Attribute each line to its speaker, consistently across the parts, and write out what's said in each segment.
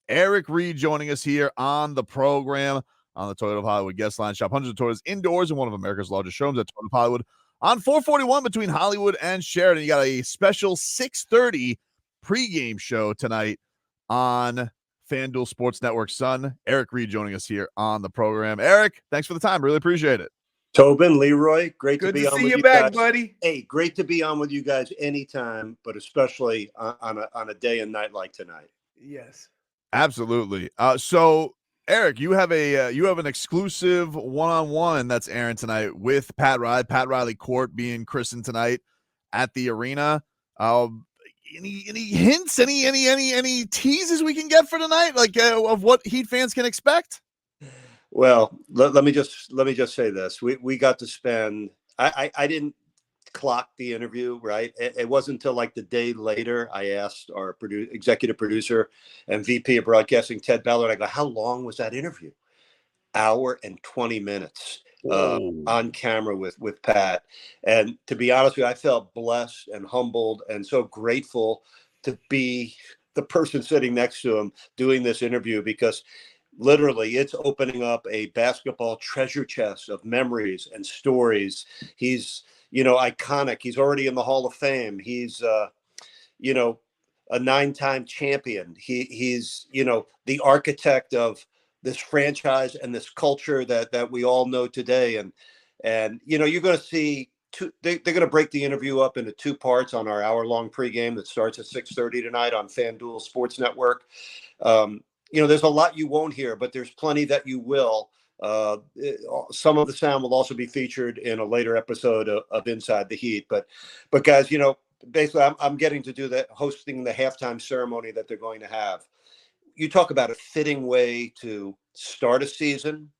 Speaker 1: Eric Reid joining us here on the program on the Toyota of Hollywood guest line. Shop hundreds of Toyotas indoors in one of America's largest showrooms at Toyota of Hollywood on 441 between Hollywood and Sheridan. You got a special 6:30 pregame show tonight on FanDuel Sports Network. Son, Eric Reid joining us here on the program. Eric, thanks for the time. Really appreciate it.
Speaker 2: Tobin, Leroy, great to be on with you
Speaker 3: back,
Speaker 2: guys.
Speaker 3: buddy.
Speaker 2: Hey, great to be on with you guys anytime, but especially on a day and night like tonight.
Speaker 3: Yes,
Speaker 1: absolutely. So, Eric, you have an exclusive one-on-one that's airing tonight with Pat Riley Court being christened tonight at the arena. Any hints? Any teases we can get for tonight, like of what Heat fans can expect?
Speaker 2: Well, let me just say this: we got to spend. I didn't clock the interview, right? It wasn't until like the day later I asked our executive producer and VP of broadcasting, Ted Ballard. I go, "How long was that interview?" Hour and 20 minutes on camera with Pat. And to be honest with you, I felt blessed and humbled and so grateful to be the person sitting next to him doing this interview, because literally it's opening up a basketball treasure chest of memories and stories. He's, iconic. He's already in the Hall of Fame. He's, a 9-time champion. He's, the architect of this franchise and this culture that we all know today. And you're going to see they're going to break the interview up into 2 parts on our hour-long pregame that starts at 6:30 tonight on FanDuel Sports Network. There's a lot you won't hear, but there's plenty that you will. Some of the sound will also be featured in a later episode of Inside the Heat. But guys, basically I'm getting to do hosting the halftime ceremony that they're going to have. You talk about a fitting way to start a season,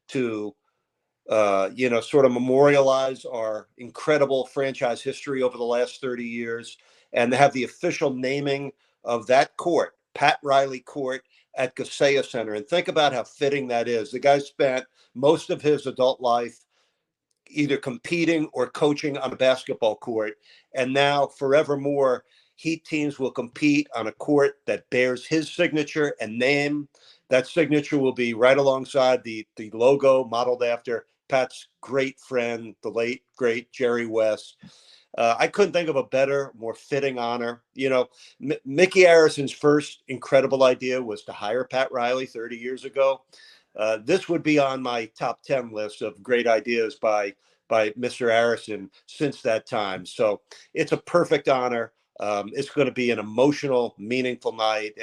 Speaker 2: to sort of memorialize our incredible franchise history over the last 30 years, and to have the official naming of that court, Pat Riley Court at Kaseya Center. And think about how fitting that is. The guy spent most of his adult life either competing or coaching on a basketball court, and now forevermore Heat teams will compete on a court that bears his signature and name. That signature will be right alongside the logo modeled after Pat's great friend, the late, great Jerry West. I couldn't think of a better, more fitting honor. Mickey Harrison's first incredible idea was to hire Pat Riley 30 years ago. This would be on my top 10 list of great ideas by Mr. Harrison since that time. So it's a perfect honor. It's going to be an emotional, meaningful night.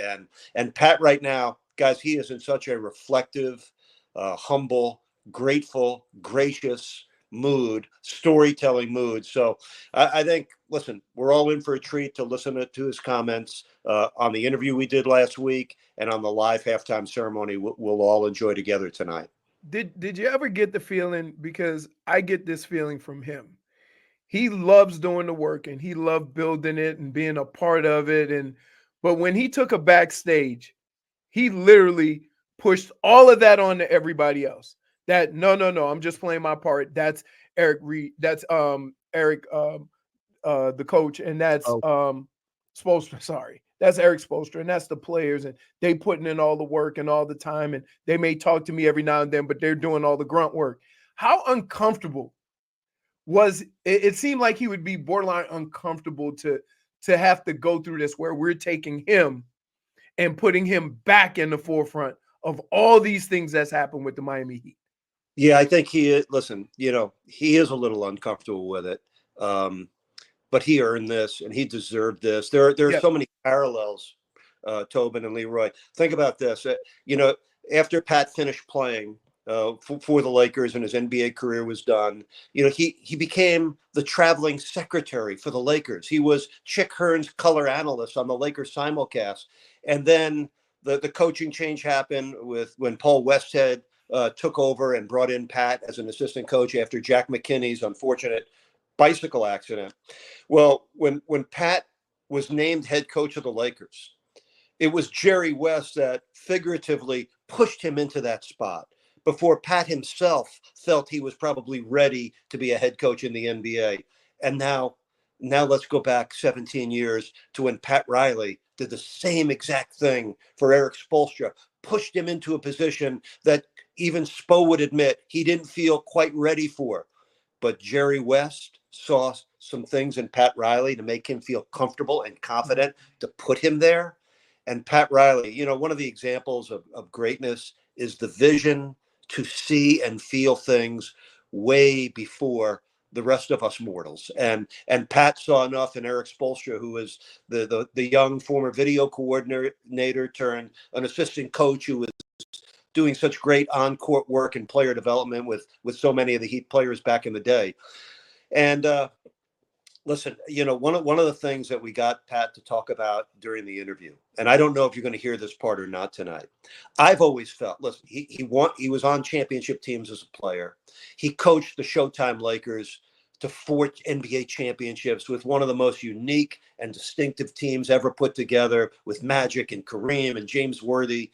Speaker 2: And Pat right now, guys, he is in such a reflective, humble, grateful, gracious mood, storytelling mood. So I think, listen, we're all in for a treat to listen to his comments on the interview we did last week and on the live halftime ceremony we'll all enjoy together tonight.
Speaker 3: Did you ever get the feeling, because I get this feeling from him, he loves doing the work and he loved building it and being a part of it. But when he took a backstage, he literally pushed all of that on to everybody else. That no, I'm just playing my part. That's Eric Reid. That's Eric, the coach, and that's Spoelstra. Sorry, that's Eric Spoelstra, and that's the players, and they putting in all the work and all the time, and they may talk to me every now and then, but they're doing all the grunt work. How uncomfortable was it? It seemed like he would be borderline uncomfortable to have to go through this, where we're taking him and putting him back in the forefront of all these things that's happened with the Miami Heat.
Speaker 2: Yeah, I think he is a little uncomfortable with it. But he earned this and he deserved this. There are so many parallels, Tobin and Leroy. Think about this. After Pat finished playing for the Lakers and his NBA career was done, he became the traveling secretary for the Lakers. He was Chick Hearn's color analyst on the Lakers simulcast. And then the coaching change happened when Paul Westhead took over and brought in Pat as an assistant coach after Jack McKinney's unfortunate bicycle accident. Well, when Pat was named head coach of the Lakers, it was Jerry West that figuratively pushed him into that spot before Pat himself felt he was probably ready to be a head coach in the NBA. And now let's go back 17 years to when Pat Riley did the same exact thing for Eric Spoelstra, pushed him into a position that even Spo would admit he didn't feel quite ready for. But Jerry West saw some things in Pat Riley to make him feel comfortable and confident to put him there. And Pat Riley, you know, one of the examples of greatness is the vision to see and feel things way before the rest of us mortals. And Pat saw enough in Eric Spoelstra, who was the young former video coordinator turned an assistant coach who was doing such great on-court work and player development with so many of the Heat players back in the day. And listen, you know, one of the things that we got Pat to talk about during the interview, and I don't know if you're going to hear this part or not tonight. I've always felt, listen, he was on championship teams as a player. He coached the Showtime Lakers to 4 NBA championships with one of the most unique and distinctive teams ever put together, with Magic and Kareem and James Worthy,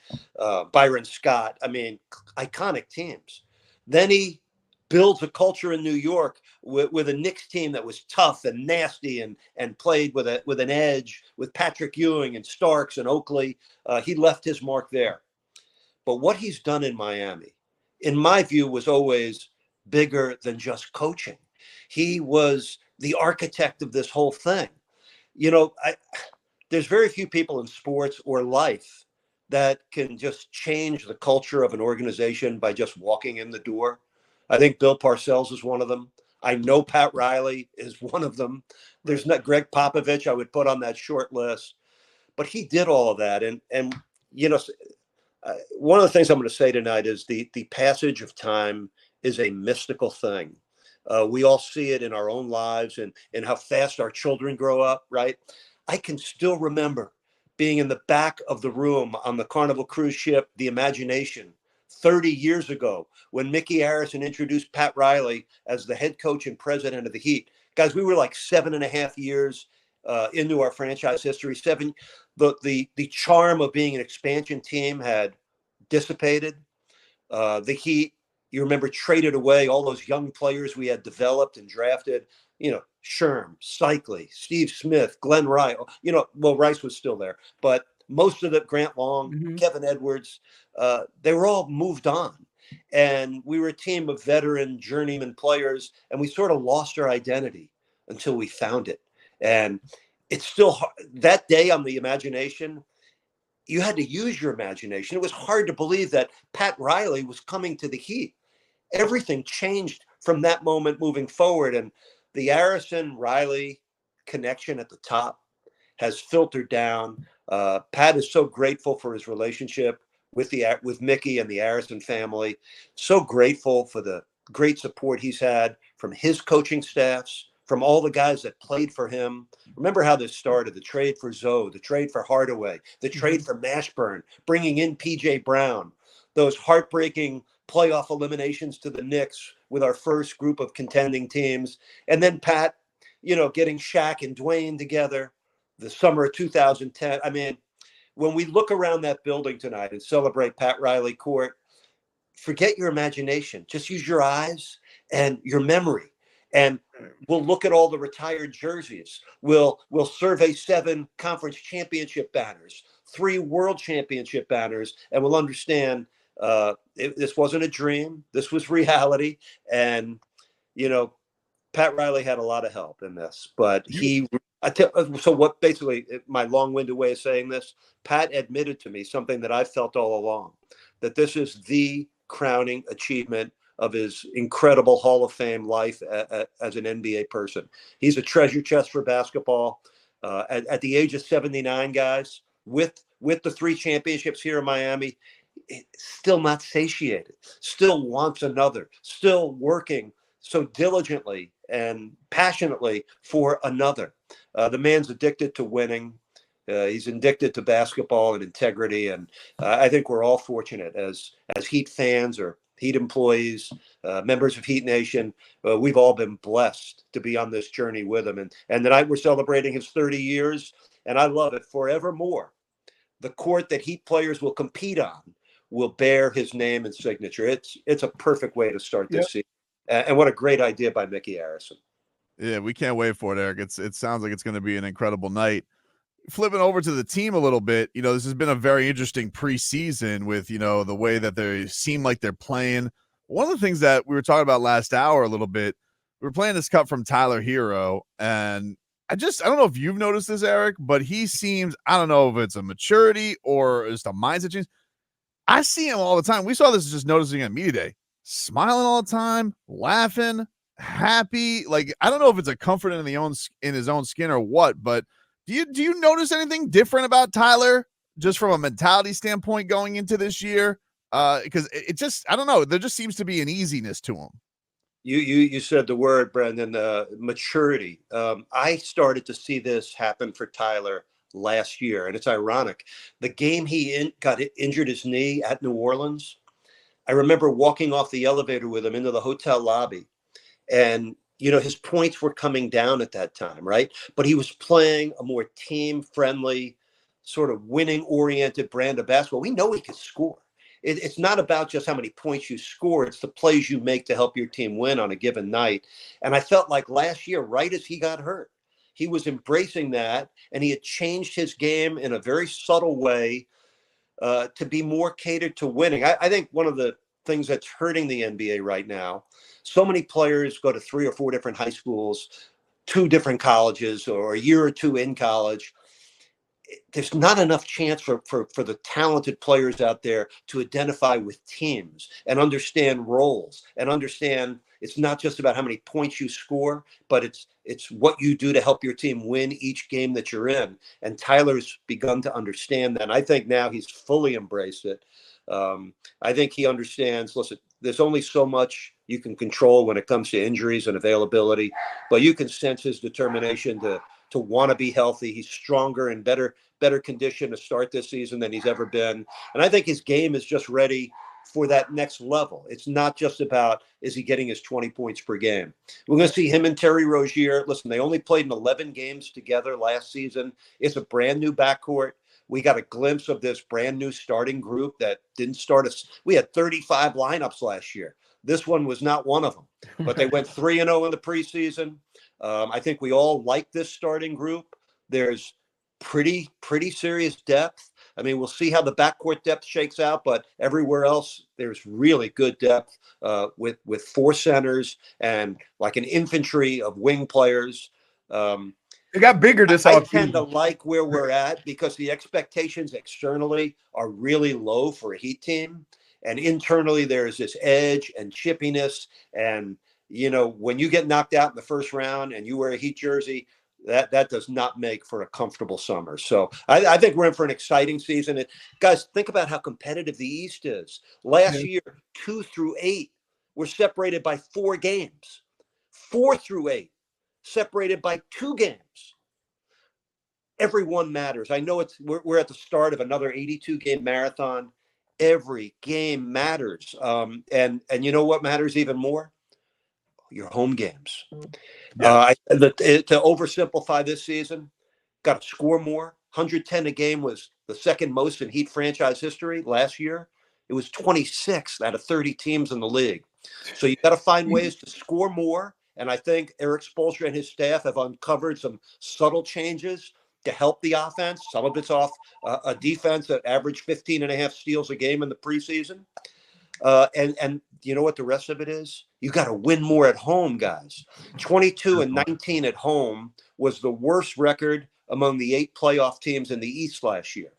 Speaker 2: Byron Scott. I mean, iconic teams. Then he builds a culture in New York with a Knicks team that was tough and nasty and played with an edge, with Patrick Ewing and Starks and Oakley. He left his mark there. But what he's done in Miami, in my view, was always bigger than just coaching. He was the architect of this whole thing. You know, there's very few people in sports or life that can just change the culture of an organization by just walking in the door. I think Bill Parcells is one of them. I know Pat Riley is one of them. There's not Greg Popovich I would put on that short list, but he did all of that. And you know, one of the things I'm going to say tonight is the passage of time is a mystical thing. We all see it in our own lives and how fast our children grow up, right? I can still remember being in the back of the room on the Carnival cruise ship, the Imagination, 30 years ago, when Mickey Harrison introduced Pat Riley as the head coach and president of the Heat. Guys, we were like 7.5 years into our franchise history. The charm of being an expansion team had dissipated. The Heat, you remember, traded away all those young players we had developed and drafted, you know, Sherm, Cycli, Steve Smith, Glenn Rice, you know, well, Rice was still there, but most of the Grant Long, Kevin Edwards, they were all moved on. And we were a team of veteran journeyman players, and we sort of lost our identity until we found it. And it's still hard. That day on the Imagination, you had to use your imagination. It was hard to believe that Pat Riley was coming to the Heat. Everything changed from that moment moving forward. And the Harrison-Riley connection at the top has filtered down. Pat is so grateful for his relationship with Mickey and the Harrison family. So grateful for the great support he's had from his coaching staffs, from all the guys that played for him. Remember how this started: the trade for Zoe, the trade for Hardaway, the trade for Mashburn, bringing in PJ Brown, those heartbreaking playoff eliminations to the Knicks with our first group of contending teams. And then Pat, you know, getting Shaq and Dwayne together, the summer of 2010. I mean, when we look around that building tonight and celebrate Pat Riley Court, forget your imagination. Just use your eyes and your memory. And we'll look at all the retired jerseys. We'll survey 7 conference championship banners, 3 world championship banners, and we'll understand this wasn't a dream. This was reality. And, you know, Pat Riley had a lot of help in this, but so what, basically my long-winded way of saying this, Pat admitted to me something that I felt all along, that this is the crowning achievement of his incredible Hall of Fame life as an NBA person. He's a treasure chest for basketball. At the age of 79, guys, with the 3 championships here in Miami, still not satiated, still wants another, still working so diligently and passionately for another. The man's addicted to winning. He's addicted to basketball and integrity. And I think we're all fortunate as Heat fans or Heat employees, members of Heat Nation. We've all been blessed to be on this journey with him. And tonight we're celebrating his 30 years. And I love it forevermore. The court that Heat players will compete on will bear his name and signature. It's a perfect way to start this season. And what a great idea by Mickey Harrison.
Speaker 1: Yeah, we can't wait for it, Eric. It sounds like it's going to be an incredible night. flipping over to the team a little bit, this has been a very interesting preseason with, the way that they seem like they're playing. One of the things that we were talking about last hour a little bit, we were playing this cut from Tyler Herro, and I don't know if you've noticed this, Eric, but he seems, I don't know if it's a maturity or just a mindset change. I see him all the time. We saw this just noticing at media day, smiling all the time, laughing, happy. Like, I don't know if it's a comfort in his own skin or what, but do you notice anything different about Tyler just from a mentality standpoint going into this year? Because it just, I don't know, there just seems to be an easiness to him.
Speaker 2: You said the word, Brendan, maturity. I started to see this happen for Tyler last year, and it's ironic. The game he got injured his knee at New Orleans, I remember walking off the elevator with him into the hotel lobby, and his points were coming down at that time, right? But he was playing a more team-friendly, sort of winning-oriented brand of basketball. We know he could score. It's not about just how many points you score. It's the plays you make to help your team win on a given night. And I felt like last year, right as he got hurt, he was embracing that, and he had changed his game in a very subtle way to be more catered to winning. I think one of the things that's hurting the NBA right now, so many players go to 3 or 4 different high schools, 2 different colleges, or a year or 2 in college. There's not enough chance for the talented players out there to identify with teams and understand roles and understand it's not just about how many points you score, but it's what you do to help your team win each game that you're in. And Tyler's begun to understand that. And I think now he's fully embraced it. I think he understands, listen, there's only so much you can control when it comes to injuries and availability, but you can sense his determination to want to be healthy. He's stronger and better condition to start this season than he's ever been. And I think his game is just ready for that next level. It's not just about, is he getting his 20 points per game? We're going to see him and Terry Rozier. Listen, they only played in 11 games together last season. It's a brand new backcourt. We got a glimpse of this brand new starting group that didn't start us. We had 35 lineups last year. This one was not one of them, but they went 3-0 in the preseason. I think we all like this starting group. There's pretty serious depth. I mean, we'll see how the backcourt depth shakes out, but everywhere else, there's really good depth with 4 centers and like an infantry of wing players.
Speaker 3: It got bigger this
Speaker 2: I
Speaker 3: offseason.
Speaker 2: tend to like where we're at because the expectations externally are really low for a Heat team. And internally, there's this edge and chippiness. And, when you get knocked out in the first round and you wear a Heat jersey, that does not make for a comfortable summer. So I think we're in for an exciting season. And guys, think about how competitive the East is. Last year, 2 through 8 were separated by 4 games. 4 through 8 separated by 2 games. Everyone matters. I know we're at the start of another 82-game marathon. Every game matters. And you know what matters even more? Your home games. To oversimplify this season, got to score more. 110 a game was the second most in Heat franchise history. Last year, it was 26 out of 30 teams in the league. So you got to find ways to score more. And I think Eric Spoelstra and his staff have uncovered some subtle changes to help the offense. Some of it's off a defense that averaged 15.5 steals a game in the preseason. And you know what the rest of it is? You got to win more at home, guys. 22-19 at home was the worst record among the 8 playoff teams in the East last year.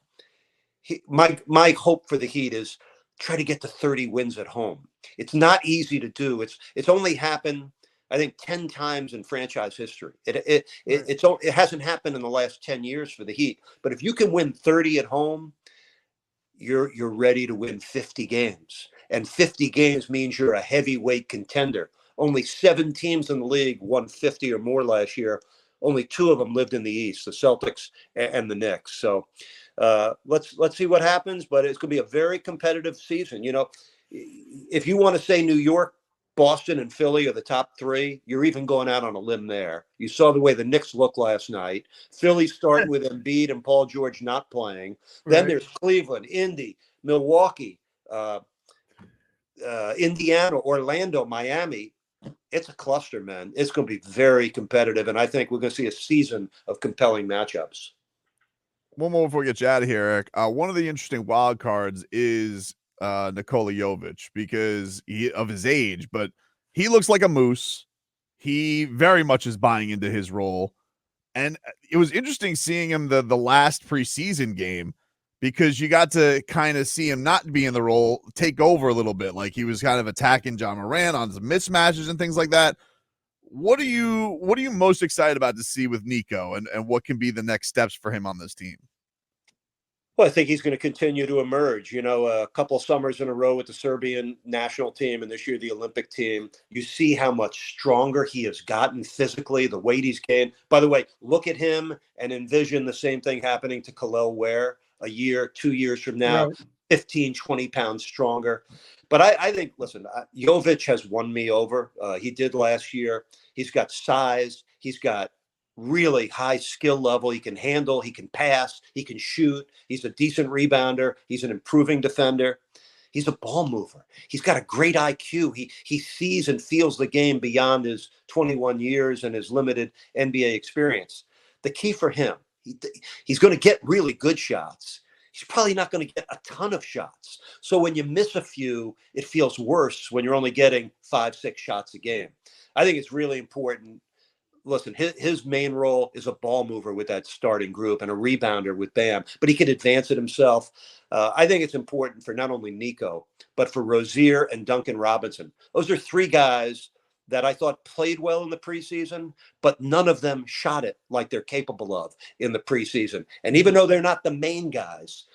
Speaker 2: My hope for the Heat is try to get to 30 wins at home. It's not easy to do. It's only happened, I think, 10 times in franchise history. It hasn't happened in the last 10 years for the Heat. But if you can win 30 at home, you're ready to win 50 games. And 50 games means you're a heavyweight contender. Only 7 teams in the league won 50 or more last year. Only 2 of them lived in the East, the Celtics and the Knicks. So let's see what happens, but it's going to be a very competitive season. If you want to say New York, Boston, and Philly are the top 3, you're even going out on a limb there. You saw the way the Knicks looked last night. Philly starting with Embiid and Paul George not playing. Then there's Cleveland, Indy, Milwaukee, Indiana, Orlando, Miami. It's a cluster, man. It's going to be very competitive, and I think we're going to see a season of compelling matchups.
Speaker 1: one more before we get you out of here, Eric. One of the interesting wild cards is Nikola Jović because of his age, but he looks like a moose. He very much is buying into his role. And it was interesting seeing him the last preseason game because you got to kind of see him not be in the role, take over a little bit. Like he was kind of attacking John Moran on some mismatches and things like that. What are you most excited about to see with Nico and what can be the next steps for him on this team?
Speaker 2: Well, I think he's going to continue to emerge. You know, a couple summers in a row with the Serbian national team and this year the Olympic team. You see how much stronger he has gotten physically, the weight he's gained. By the way, look at him and envision the same thing happening to Khalil Ware a year, 2 years from now, right. 15, 20 pounds stronger. But I think, listen, Jović has won me over. He did last year. He's got size. He's got really high skill level. He can handle, he can pass, he can shoot. He's a decent rebounder. He's an improving defender. He's a ball mover. He's got a great IQ. He sees and feels the game beyond his 21 years and his limited NBA experience. The key for him, he's going to get really good shots. He's probably not going to get a ton of shots. So when you miss a few, it feels worse when you're only getting 5-6 shots a game. I think it's really important. Listen, his main role is a ball mover with that starting group and a rebounder with Bam, but he could advance it himself. I think it's important for not only Nico, but for Rozier and Duncan Robinson. Those are three guys that I thought played well in the preseason, but none of them shot it like they're capable of in the preseason. And even though they're not the main guys,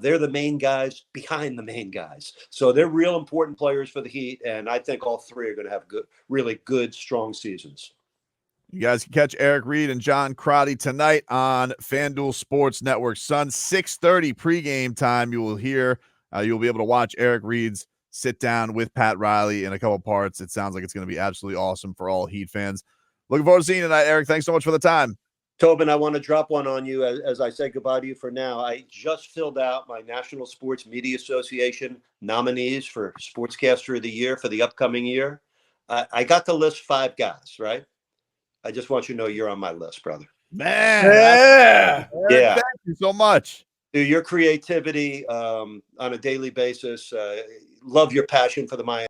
Speaker 2: they're the main guys behind the main guys. So they're real important players for the Heat, and I think all three are going to have really good, strong seasons.
Speaker 1: You guys can catch Eric Reid and John Crotty tonight on FanDuel Sports Network. Sun 6:30 pregame time. You will hear, you'll be able to watch Eric Reid's sit down with Pat Riley in a couple parts. It sounds like it's going to be absolutely awesome for all Heat fans. Looking forward to seeing you tonight, Eric. Thanks so much for the time.
Speaker 2: Tobin, I want to drop one on you as I say goodbye to you for now. I just filled out my National Sports Media Association nominees for Sportscaster of the Year for the upcoming year. I got to list 5 guys, right? I just want you to know you're on my list, brother.
Speaker 1: Man.
Speaker 3: Yeah.
Speaker 1: Thank you so much.
Speaker 2: Dude, your creativity on a daily basis. Love your passion for the Miami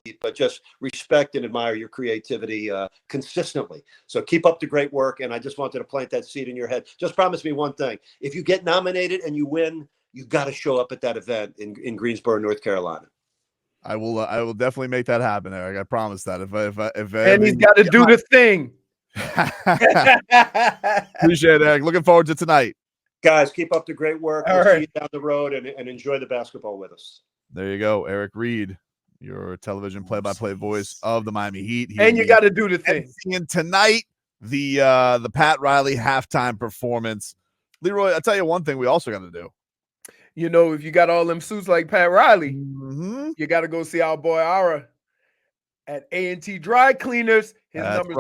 Speaker 2: Heat, but just respect and admire your creativity consistently. So keep up the great work. And I just wanted to plant that seed in your head. Just promise me one thing. If you get nominated and you win, you got to show up at that event in Greensboro, North Carolina.
Speaker 1: I will definitely make that happen, Eric. I promise that.
Speaker 3: He's got to do the thing.
Speaker 1: Appreciate it, Eric. Looking forward to tonight.
Speaker 2: Guys, keep up the great work. We'll see you down the road and enjoy the basketball with us.
Speaker 1: There you go, Eric Reid, your television play-by-play voice of the Miami Heat.
Speaker 3: And you got to do the thing.
Speaker 1: And tonight, the Pat Riley halftime performance. Leroy, I'll tell you one thing we also got to do.
Speaker 3: You know, if you got all them suits like Pat Riley,
Speaker 1: mm-hmm.
Speaker 3: you got to go see our boy Ara at A&T Dry Cleaners. His number's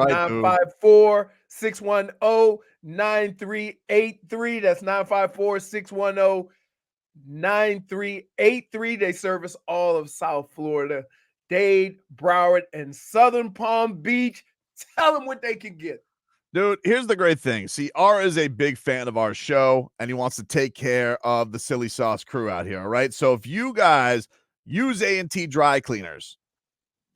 Speaker 3: 954-610-9383. That's 954-610-9383. They service all of South Florida, Dade, Broward, and Southern Palm Beach. Tell them what they can get.
Speaker 1: Dude, here's the great thing. See, R is a big fan of our show, and he wants to take care of the Silly Sauce crew out here, all right? So if you guys use A&T Dry Cleaners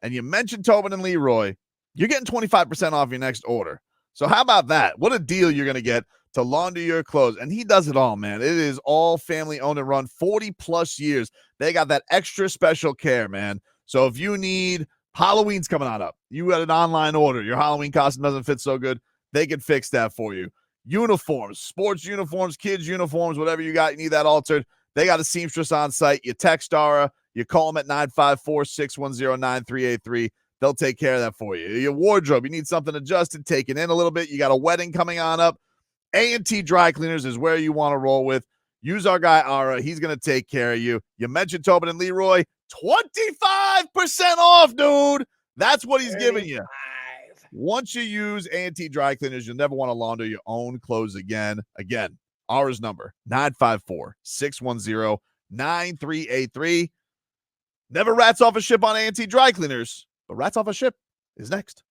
Speaker 1: and you mention Tobin and Leroy, you're getting 25% off your next order. So how about that? What a deal you're going to get to launder your clothes. And he does it all, man. It is all family-owned and run, 40-plus years. They got that extra special care, man. So if you need Halloween's coming on up, you got an online order, your Halloween costume doesn't fit so good, they can fix that for you. Uniforms, sports uniforms, kids uniforms, whatever you got, you need that altered. They got a seamstress on site. You text Ara, you call them at 954-610-9383. They'll take care of that for you. Your wardrobe, you need something adjusted, taken in a little bit. You got a wedding coming on up. A&T Dry Cleaners is where you want to roll with. Use our guy Ara. He's going to take care of you. You mentioned Tobin and Leroy, 25% off, dude. That's what he's giving you. Once you use A&T Dry Cleaners, you'll never want to launder your own clothes again. Again, ours number, 954-610-9383. Never rats off a ship on A&T Dry Cleaners, but rats off a ship is next.